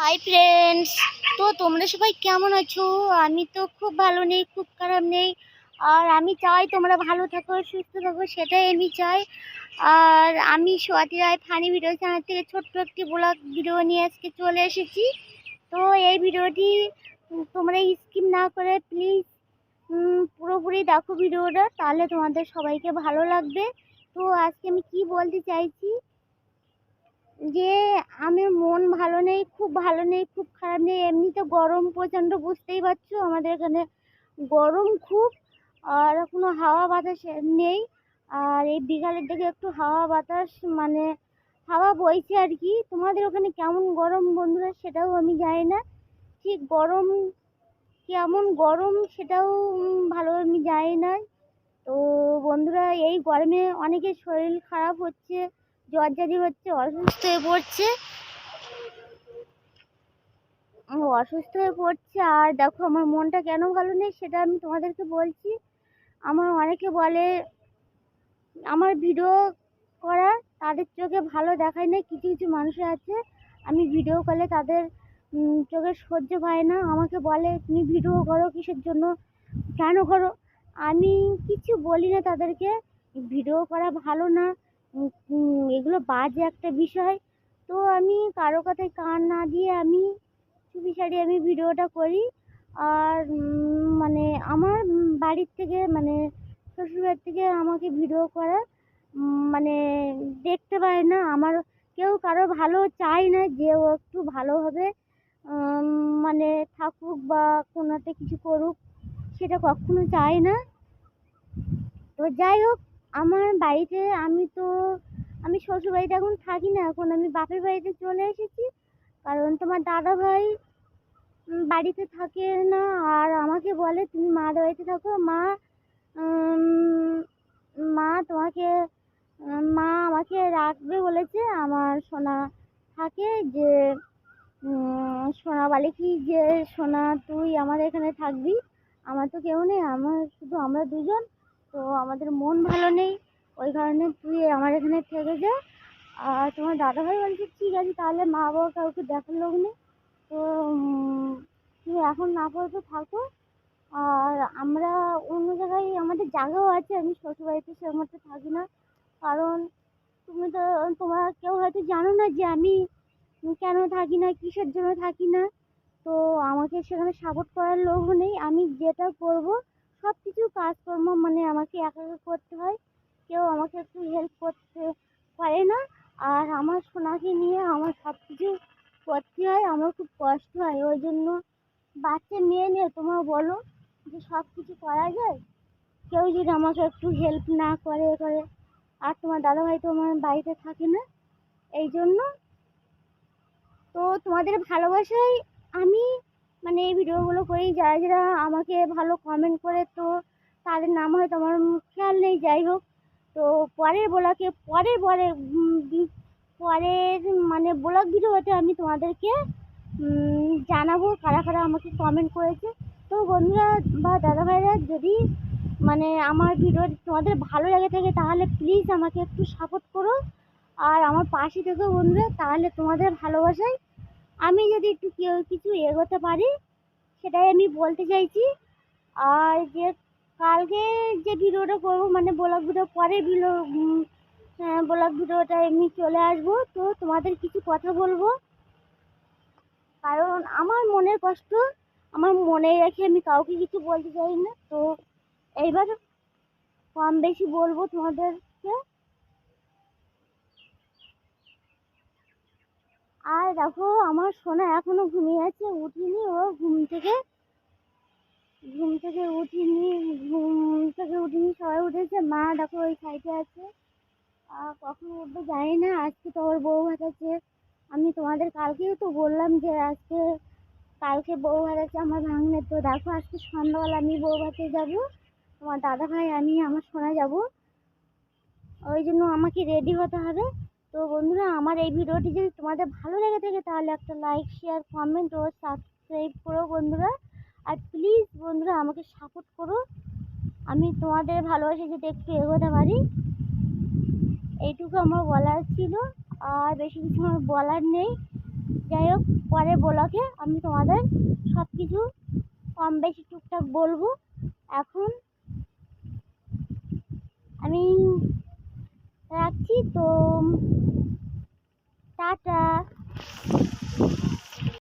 Hi friends. তো তোমরা সবাই কেমন আছো? আমি তো খুব ভালো নেই, খুব খারাপ নেই। আর আমি চাই তোমরা ভালো থাকো, সুস্থ থাকো, সেটাই আমি চাই। আর আমি সোয়াতি রায় ফানি ভিডিও চ্যানেল থেকে ছোট্ট একটি ব্লগ ভিডিও নিয়ে আজকে চলে এসেছি। তো এই ভিডিওটি তোমরা স্কিপ না করে প্লিজ পুরোপুরি দেখো ভিডিওটা, তাহলে তোমাদের সবাইকে ভালো লাগবে। তো আজকে আমি কি বলতে চাইছি যে আমার মন ভালো নেই, খুব ভালো নেই, খুব খারাপ নেই। এমনিতে গরম প্রচণ্ড, বুঝতেই পারছো আমাদের এখানে গরম খুব। আর কোনো হাওয়া বাতাস নেই। আর এই বিকালের দিকে একটু হাওয়া বাতাস মানে হাওয়া বইছে আর কি। তোমাদের ওখানে কেমন গরম বন্ধুরা সেটাও আমি জানি না। ঠিক গরম কেমন গরম সেটাও ভালো আমি জানি না। তো বন্ধুরা, এই গরমে অনেকের শরীর খারাপ হচ্ছে, জ্বর জারি হচ্ছে, অসুস্থ হয়ে পড়ছে। আর দেখো আমার মনটা কেন ভালো নেই সেটা আমি তোমাদেরকে বলছি। আমার অনেকে বলে আমার ভিডিও করা তাদের চোখে ভালো দেখায় না। কিছু কিছু মানুষ আছে, আমি ভিডিও করলে তাদের চোখে সহ্য পায় না। আমাকে বলে তুমি ভিডিও করো কিসের জন্য, কেন করো? আমি কিছু বলি না তাদেরকে। ভিডিও করা ভালো না, এগুলো বাজে একটা বিষয়। তো আমি কারো কথায় কান না দিয়ে আমি চুপি সারি আমি ভিডিওটা করি। আর মানে আমার বাড়ির থেকে মানে শ্বশুরবাড়ির থেকে আমাকে ভিডিও করা মানে দেখতে পারে না। আমার কেউ কারো ভালো চায় না যে ও একটু ভালো হবে, মানে থাকুক বা কোনোতে কিছু করুক, সেটা কখনো চায় না। তো যাই হোক, আমার বাড়িতে আমি শ্বশুর বাড়িতে এখন থাকি না, এখন আমি বাপের বাড়িতে চলে এসেছি। কারণ তোমার দাদা ভাই বাড়িতে থাকে না। আর আমাকে বলে তুমি মার বাড়িতে থাকো। উম, মা তোমাকে মা আমাকে রাখবে বলেছে। আমার সোনা থাকে যে সোনা বলে কি যে সোনা তুই আমার এখানে থাকবি, আমার তো কেউ নেই, আমার শুধু আমরা দুজন। তো আমাদের মন ভালো নেই, ওই কারণে তুই আমার এখানে থেকে যা। আর তোমার দাদাভাই বলছে ঠিক আছে, তাহলে মা বাবা কাউকে দেখার লোক নেই, তো তুমি এখন না পড়তে থাকো। আর আমরা অন্য জায়গায় আমাদের জায়গাও আছে, আমি শ্বশুরবাড়িতে সেরকম একটা থাকি না। কারণ তোমরা কেউ হয়তো জানো না যে আমি কেন থাকি না, কিসের জন্য থাকি না। তো আমাকে সেখানে সাপোর্ট করার লোকও নেই। আমি যেটা করব সব কিছু কাজকর্ম মানে আমাকে একা একা করতে হয়, কেউ আমাকে একটু হেল্প করতে পারে না। আর আমার সোনাকে নিয়ে আমার সব কিছু করতে হয়, আমার খুব কষ্ট হয়। ওই জন্য বাচ্চা মেয়ে নিয়ে তোমরা বলো যে সব কিছু করা যায়, কেউ যদি আমাকে একটু হেল্প না করে করে। আর তোমার দাদাভাই তো আমার বাড়িতে থাকে না, এই জন্য। তো তোমাদের ভালোবাসায় আমি মানে এই ভিডিওগুলো করি। যারা যারা আমাকে ভালো কমেন্ট করে, তো তাদের নাম হয়তো আমার খেয়াল নেই। যাই হোক, তো পরের ব্লগে পরের মানে ব্লগ ভিডিওতে আমি তোমাদেরকে জানাবো কারা কারা আমাকে কমেন্ট করেছে। তো বন্ধুরা বা দাদাভাইরা, যদি মানে আমার ভিডিও তোমাদের ভালো লেগে থাকে তাহলে প্লিজ আমাকে একটু সাপোর্ট করো। আর আমার পাশে থেকো বন্ধুরা, তাহলে তোমাদের ভালোবাসায় আমি যদি একটু কেউ কিছু এগোতে পারি, সেটাই আমি বলতে চাইছি। আর যে কালকে যে ভিডিওটা করবো মানে ব্লগ ভিডিও, পরের ভিডিও ব্লগ ভিডিওটা এমনি চলে আসবো। তো তোমাদের কিছু কথা বলবো, কারণ আমার মনের কষ্ট আমার মনে রেখে আমি কাউকে কিছু বলতে চাই না। তো এইবার কম বেশি বলবো তোমাদেরকে। আর দেখো আমার সোনা এখনো ঘুমিয়ে আছে, উঠিনি। ও ঘুম থেকে উঠিনি, সবাই উঠেছে। মা দেখো ওই সাইডে আছে, আর কখন উঠবে জানি না। আজকে তো ওর বউ ভাত আছে। আমি তোমাদের কালকেও তো বললাম যে কালকে বউ ভাত আছে আমার ভাগ্নে। তো দেখো আজকে সন্ধ্যাবেলা আমি বউ ভাতে যাবো, তোমার দাদা ভাই আমি আমার সোনা যাব। ওই জন্য আমাকে রেডি হতে হবে। তো বন্ধুরা, আমার এই ভিডিওটি যদি তোমাদের ভালো লেগে থাকে তাহলে একটা লাইক, শেয়ার, কমেন্ট ও সাবস্ক্রাইব করো বন্ধুরা। আর প্লিজ বন্ধুরা আমাকে সাপোর্ট করো, আমি তোমাদের ভালোবাসা যদি একটু এগোতে পারি। এইটুকু আমার বলার ছিল, আর বেশি কিছু আমার বলার নেই। যাই হোক, পরে ব্লগে আমি তোমাদের সব কিছু কম বেশি টুকটাক বলবো। এখন আমি রাখছি তো, টাটা।